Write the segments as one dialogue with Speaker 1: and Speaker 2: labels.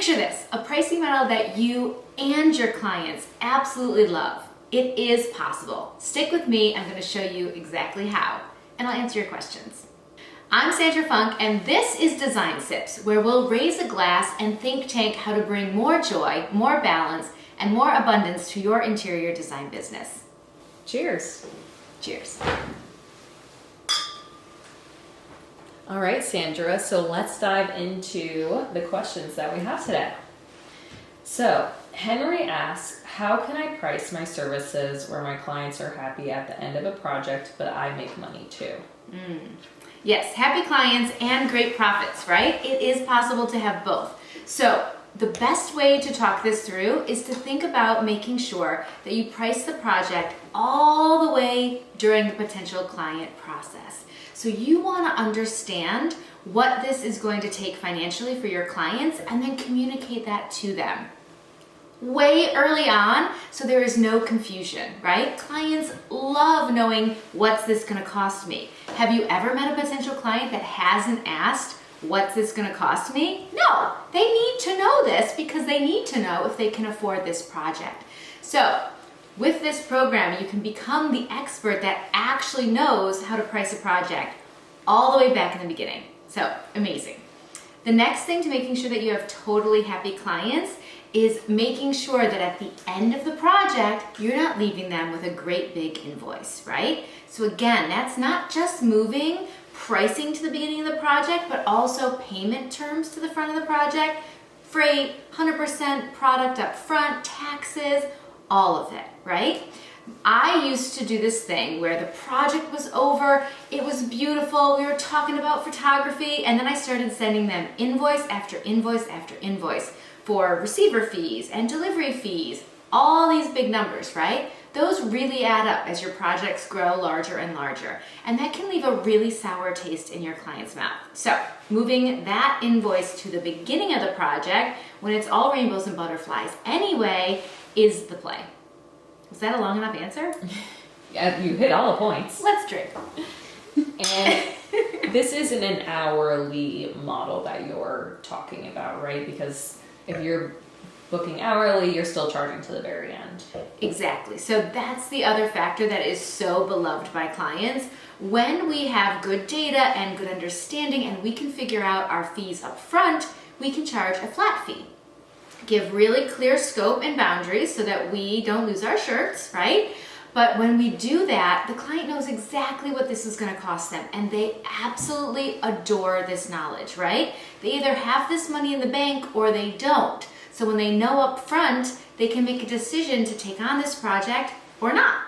Speaker 1: Picture this, a pricing model that you and your clients absolutely love. It is possible. Stick with me, I'm going to show you exactly how, and I'll answer your questions. I'm Sandra Funk, and this is Design Sips, where we'll raise a glass and think tank how to bring more joy, more balance, and more abundance to your interior design business.
Speaker 2: Cheers.
Speaker 1: Cheers.
Speaker 2: All right, Sandra, so let's dive into the questions that we have today. So, Henry asks, how can I price my services where my clients are happy at the end of a project, but I make money too?
Speaker 1: Yes, happy clients and great profits, right? It is possible to have both. So, the best way to talk this through is to think about making sure that you price the project all the way during the potential client process. So you want to understand what this is going to take financially for your clients and then communicate that to them way early on so there is no confusion, right? Clients love knowing what's this going to cost me. Have you ever met a potential client that hasn't asked, what's this going to cost me? No, they need to know this because they need to know if they can afford this project. So with this program, you can become the expert that actually knows how to price a project all the way back in the beginning. So amazing. The next thing to making sure that you have totally happy clients is making sure that at the end of the project, you're not leaving them with a great big invoice, right? So again, that's not just moving pricing to the beginning of the project, but also payment terms to the front of the project, freight, 100% product up front, taxes, all of it, right? I used to do this thing where the project was over, it was beautiful, we were talking about photography, and then I started sending them invoice after invoice after invoice for receiver fees and delivery fees, all these big numbers, right? Those really add up as your projects grow larger and larger, and that can leave a really sour taste in your client's mouth. So moving that invoice to the beginning of the project, when it's all rainbows and butterflies anyway, is the play. Was that a long enough answer?
Speaker 2: Yeah, you hit all the points.
Speaker 1: Let's drink.
Speaker 2: And this isn't an hourly model that you're talking about, right? Because if you're booking hourly, you're still charging to the very end.
Speaker 1: Exactly. So that's the other factor that is so beloved by clients. When we have good data and good understanding and we can figure out our fees up front, we can charge a flat fee. Give really clear scope and boundaries so that we don't lose our shirts, right? But when we do that, the client knows exactly what this is going to cost them, and they absolutely adore this knowledge, right? They either have this money in the bank or they don't. So when they know up front, they can make a decision to take on this project or not.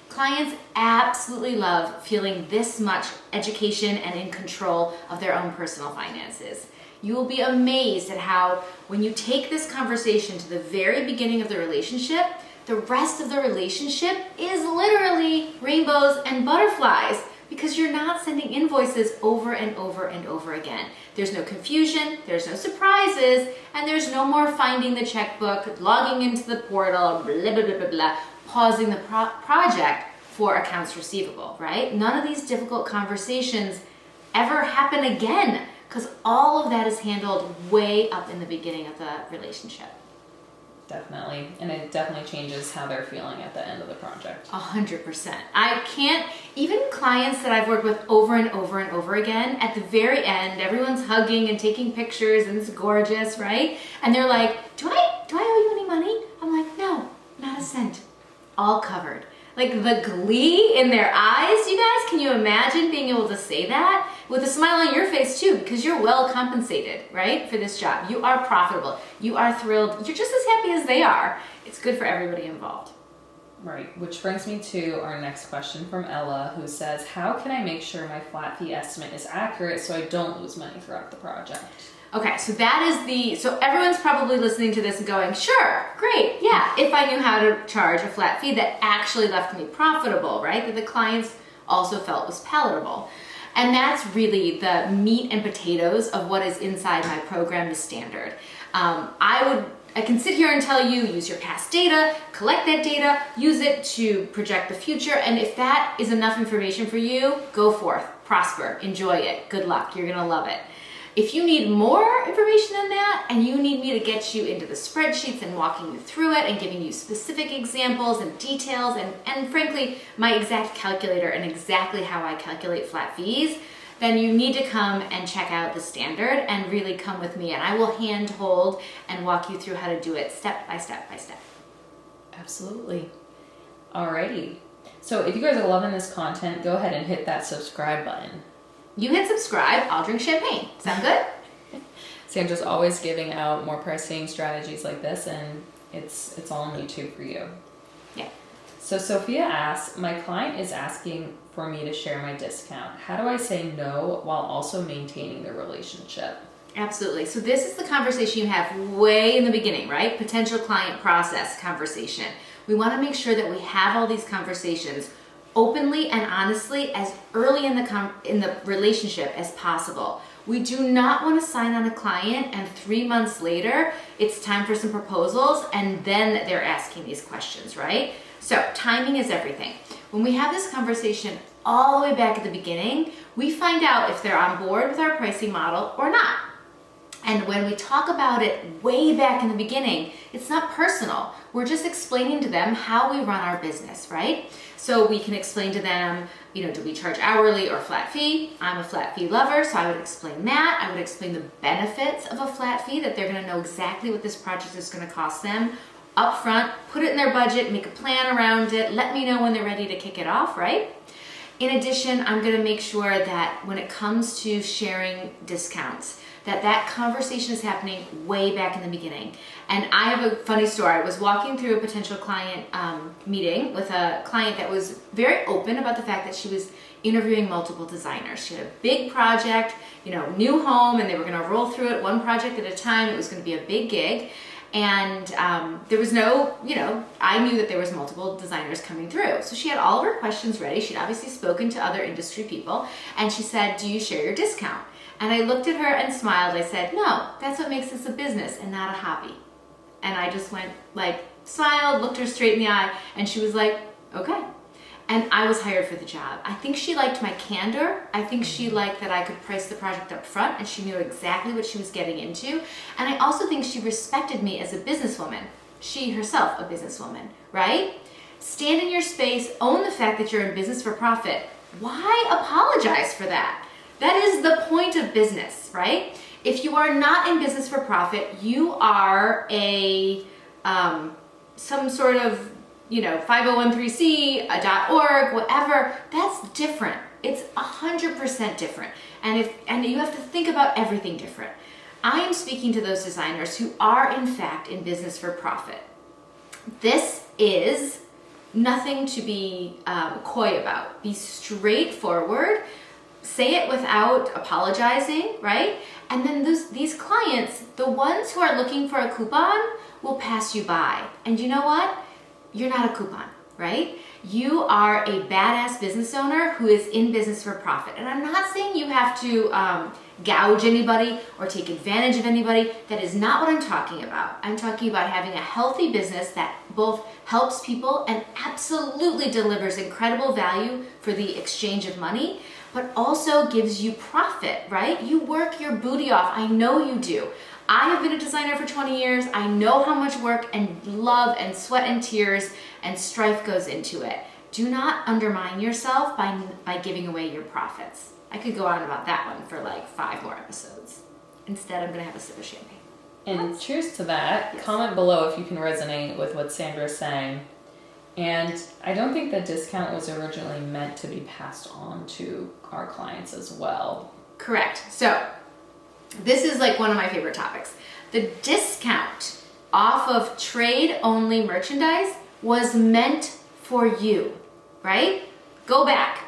Speaker 1: Clients absolutely love feeling this much education and in control of their own personal finances. You will be amazed at how when you take this conversation to the very beginning of the relationship, the rest of the relationship is literally rainbows and butterflies because you're not sending invoices over and over and over again. There's no confusion, there's no surprises, and there's no more finding the checkbook, logging into the portal, blah, blah, blah, blah, blah, pausing the project for accounts receivable, right? None of these difficult conversations ever happen again because all of that is handled way up in the beginning of the relationship.
Speaker 2: Definitely. And it definitely changes how they're feeling at the end of the project.
Speaker 1: 100%. I can't, even clients that I've worked with over and over and over again, at the very end, everyone's hugging and taking pictures and it's gorgeous, right? And they're like, do I owe you any money? I'm like, no, not a cent. All covered. Like the glee in their eyes, you guys, can you imagine being able to say that? With a smile on your face too, because you're well compensated, right, for this job. You are profitable. You are thrilled. You're just as happy as they are. It's good for everybody involved.
Speaker 2: Right, which brings me to our next question from Ella, who says, how can I make sure my flat fee estimate is accurate so I don't lose money throughout the project?
Speaker 1: Okay, so that is so everyone's probably listening to this and going, sure, great, yeah, if I knew how to charge a flat fee that actually left me profitable, right, that the clients also felt was palatable. And that's really the meat and potatoes of what is inside my program, the standard. I can sit here and tell you, use your past data, collect that data, use it to project the future, and if that is enough information for you, go forth, prosper, enjoy it, good luck, you're gonna love it. If you need more information than that and you need me to get you into the spreadsheets and walking you through it and giving you specific examples and details and frankly, my exact calculator and exactly how I calculate flat fees, then you need to come and check out the standard and really come with me, and I will hand hold and walk you through how to do it step by step by step.
Speaker 2: Absolutely. Alrighty. So if you guys are loving this content, go ahead and hit that subscribe button.
Speaker 1: You hit subscribe, I'll drink champagne. Sound good?
Speaker 2: Sandra's always giving out more pricing strategies like this, and it's all on YouTube for you.
Speaker 1: Yeah.
Speaker 2: So Sophia asks, my client is asking for me to share my discount. How do I say no while also maintaining the relationship?
Speaker 1: Absolutely. So this is the conversation you have way in the beginning, right? Potential client process conversation. We want to make sure that we have all these conversations openly and honestly as early in the relationship as possible. We do not want to sign on a client and 3 months later it's time for some proposals and then they're asking these questions, right? So timing is everything. When we have this conversation all the way back at the beginning, we find out if they're on board with our pricing model or not. And when we talk about it way back in the beginning, it's not personal. We're just explaining to them how we run our business, right? So we can explain to them, do we charge hourly or flat fee? I'm a flat fee lover, so I would explain that. I would explain the benefits of a flat fee, that they're gonna know exactly what this project is gonna cost them up front, put it in their budget, make a plan around it, let me know when they're ready to kick it off, right? In addition, I'm gonna make sure that when it comes to sharing discounts, that conversation is happening way back in the beginning. And I have a funny story. I was walking through a potential client meeting with a client that was very open about the fact that she was interviewing multiple designers. She had a big project, new home, and they were gonna roll through it one project at a time. It was gonna be a big gig. And there was no, I knew that there was multiple designers coming through. So she had all of her questions ready. She'd obviously spoken to other industry people. And she said, do you share your discount? And I looked at her and smiled. I said, no, that's what makes this a business and not a hobby. And I just went smiled, looked her straight in the eye, and she was like, okay. And I was hired for the job. I think she liked my candor. I think she liked that I could price the project up front and she knew exactly what she was getting into. And I also think she respected me as a businesswoman. She herself a businesswoman, right? Stand in your space, own the fact that you're in business for profit. Why apologize for that? That is the point of business, right? If you are not in business for profit, you are some sort of 501(c)(3), a .org, whatever. That's different. It's 100% different. And you have to think about everything different. I am speaking to those designers who are in fact in business for profit. This is nothing to be coy about. Be straightforward. Say it without apologizing, right? And then these clients, the ones who are looking for a coupon, will pass you by. And you know what? You're not a coupon, right? You are a badass business owner who is in business for profit. And I'm not saying you have to gouge anybody or take advantage of anybody. That is not what I'm talking about. I'm talking about having a healthy business that both helps people and absolutely delivers incredible value for the exchange of money, but also gives you profit, right? You work your booty off. I know you do. I have been a designer for 20 years. I know how much work and love and sweat and tears and strife goes into it. Do not undermine yourself by giving away your profits. I could go on about that one for 5 more episodes. Instead, I'm gonna have a sip of champagne.
Speaker 2: And cheers to that. Yes. Comment below if you can resonate with what Sandra is saying. And I don't think the discount was originally meant to be passed on to our clients as well.
Speaker 1: Correct. So this is one of my favorite topics. The discount off of trade-only merchandise was meant for you, right? Go back.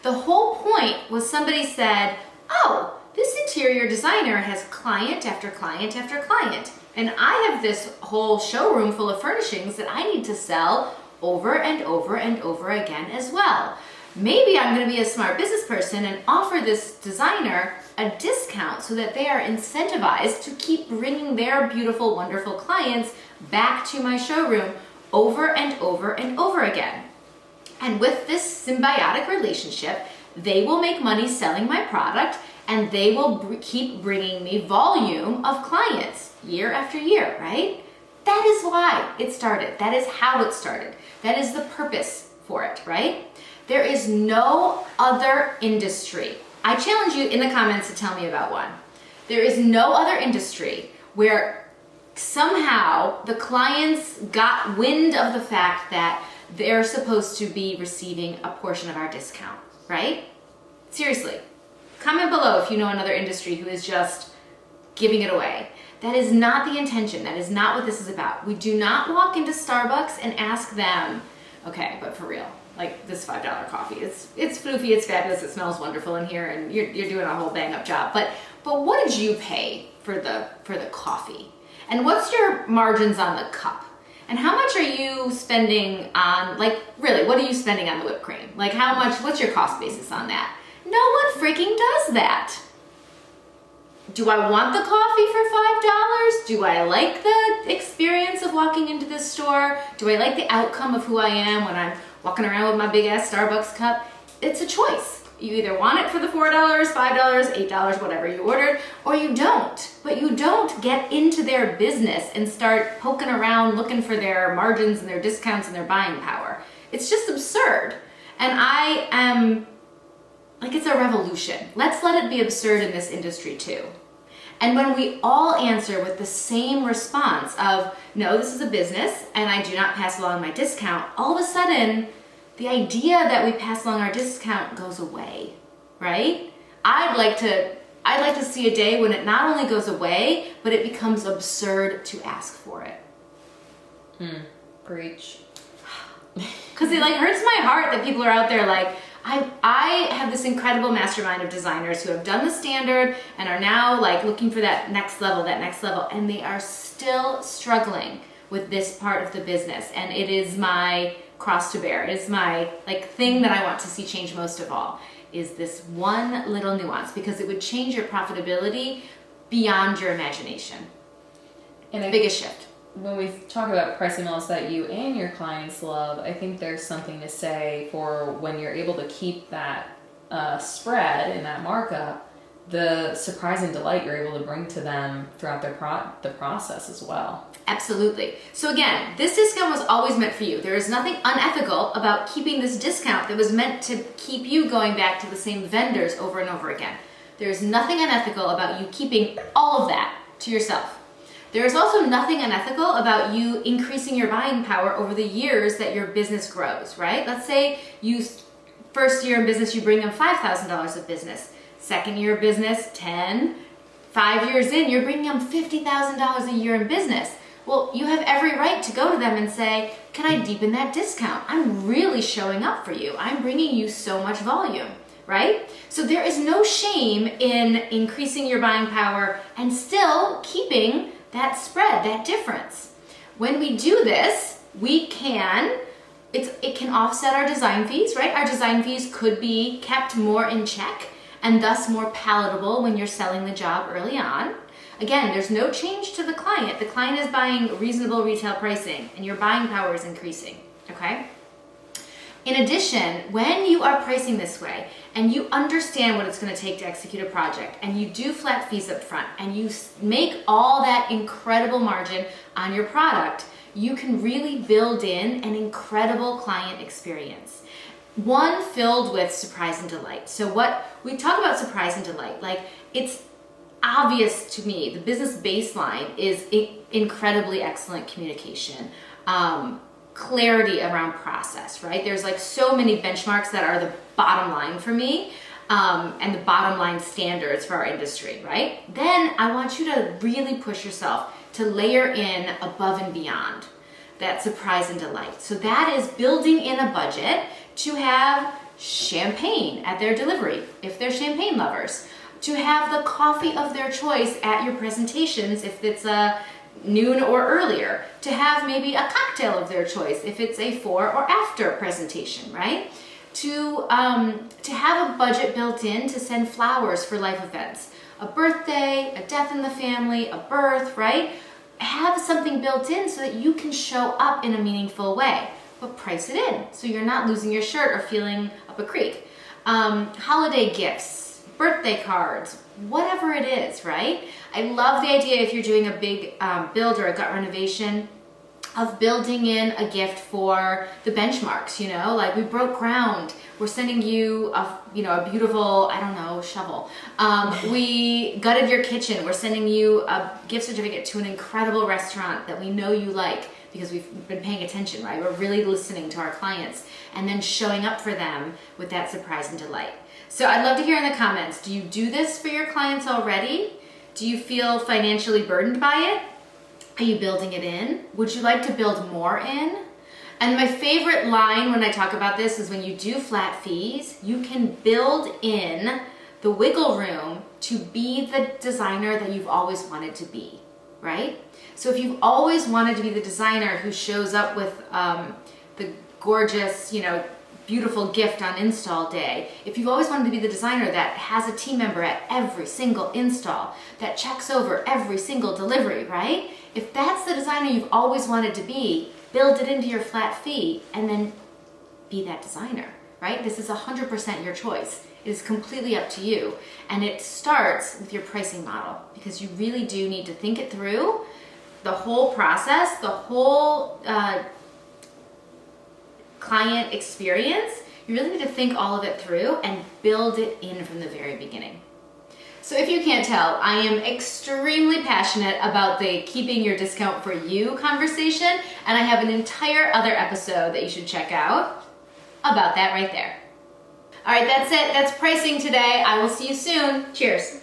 Speaker 1: The whole point was somebody said, oh, this interior designer has client after client after client, and I have this whole showroom full of furnishings that I need to sell over and over and over again as well. Maybe I'm going to be a smart business person and offer this designer a discount so that they are incentivized to keep bringing their beautiful, wonderful clients back to my showroom over and over and over again. And with this symbiotic relationship, they will make money selling my product and they will keep bringing me volume of clients year after year, right? That is why it started. That is how it started. That is the purpose for it, right? There is no other industry. I challenge you in the comments to tell me about one. There is no other industry where somehow the clients got wind of the fact that they're supposed to be receiving a portion of our discount, right? Seriously. Comment below if you know another industry who is just giving it away. That is not the intention. That is not what this is about. We do not walk into Starbucks and ask them, okay, but for real, like this $5 coffee, it's floofy, it's fabulous, it smells wonderful in here, and you're doing a whole bang up job. But what did you pay for the coffee? And what's your margins on the cup? And how much are you spending on, like, really, what are you spending on the whipped cream? Like, what's your cost basis on that? No one freaking does that. Do I want the coffee for $5? Do I like the experience of walking into this store? Do I like the outcome of who I am when I'm walking around with my big ass Starbucks cup? It's a choice. You either want it for the $4, $5, $8, whatever you ordered, or you don't. But you don't get into their business and start poking around looking for their margins and their discounts and their buying power. It's just absurd. And I am like, it's a revolution. Let's let it be absurd in this industry too. And when we all answer with the same response of, no, this is a business and I do not pass along my discount, all of a sudden, the idea that we pass along our discount goes away, right? I'd like to see a day when it not only goes away, but it becomes absurd to ask for it.
Speaker 2: Preach.
Speaker 1: Because it like hurts my heart that people are out there like, I have this incredible mastermind of designers who have done the standard and are now like looking for that next level, and they are still struggling with this part of the business. And it is my cross to bear. It is my like thing that I want to see change most of all, is this one little nuance, because it would change your profitability beyond your imagination.
Speaker 2: And the
Speaker 1: biggest shift.
Speaker 2: When we talk about pricing models that you and your clients love, I think there's something to say for when you're able to keep that spread and that markup, the surprise and delight you're able to bring to them throughout the process as well.
Speaker 1: Absolutely. So again, this discount was always meant for you. There is nothing unethical about keeping this discount that was meant to keep you going back to the same vendors over and over again. There is nothing unethical about you keeping all of that to yourself. There is also nothing unethical about you increasing your buying power over the years that your business grows, right? Let's say first year in business, you bring them $5,000 of business. Second year of business, 10. 5 years in, you're bringing them $50,000 a year in business. Well, you have every right to go to them and say, can I deepen that discount? I'm really showing up for you. I'm bringing you so much volume, right? So there is no shame in increasing your buying power and still keeping that spread, that difference. When we do this, it can offset our design fees, right? Our design fees could be kept more in check and thus more palatable when you're selling the job early on. Again, there's no change to the client. The client is buying reasonable retail pricing and your buying power is increasing, okay? In addition, when you are pricing this way and you understand what it's going to take to execute a project and you do flat fees up front and you make all that incredible margin on your product, you can really build in an incredible client experience. One filled with surprise and delight. So what we talk about surprise and delight, like it's obvious to me, the business baseline is incredibly excellent communication. Clarity around process, right? There's like so many benchmarks that are the bottom line for me and the bottom line standards for our industry, right? Then I want you to really push yourself to layer in above and beyond that surprise and delight. So that is building in a budget to have champagne at their delivery, if they're champagne lovers, to have the coffee of their choice at your presentations, if it's a noon or earlier, to have maybe a cocktail of their choice if it's a before or after presentation, right? To have a budget built in to send flowers for life events, a birthday, a death in the family, a birth, right? Have something built in so that you can show up in a meaningful way, but price it in so you're not losing your shirt or feeling up a creek. Holiday gifts, birthday cards, whatever it is, right? I love the idea if you're doing a big build or a gut renovation of building in a gift for the benchmarks, like we broke ground. We're sending you a beautiful, I don't know, shovel. We gutted your kitchen. We're sending you a gift certificate to an incredible restaurant that we know you like because we've been paying attention, right? We're really listening to our clients and then showing up for them with that surprise and delight. So I'd love to hear in the comments, do you do this for your clients already? Do you feel financially burdened by it? Are you building it in? Would you like to build more in? And my favorite line when I talk about this is when you do flat fees, you can build in the wiggle room to be the designer that you've always wanted to be, right? So if you've always wanted to be the designer who shows up with the gorgeous, beautiful gift on install day, if you've always wanted to be the designer that has a team member at every single install, that checks over every single delivery, right? If that's the designer you've always wanted to be, build it into your flat fee and then be that designer, right? This is 100% your choice. It is completely up to you. And it starts with your pricing model because you really do need to think it through, the whole process, the whole client experience. You really need to think all of it through and build it in from the very beginning. So if you can't tell, I am extremely passionate about the keeping your discount for you conversation, and I have an entire other episode that you should check out about that right there. All right, that's it. That's pricing today. I will see you soon. Cheers.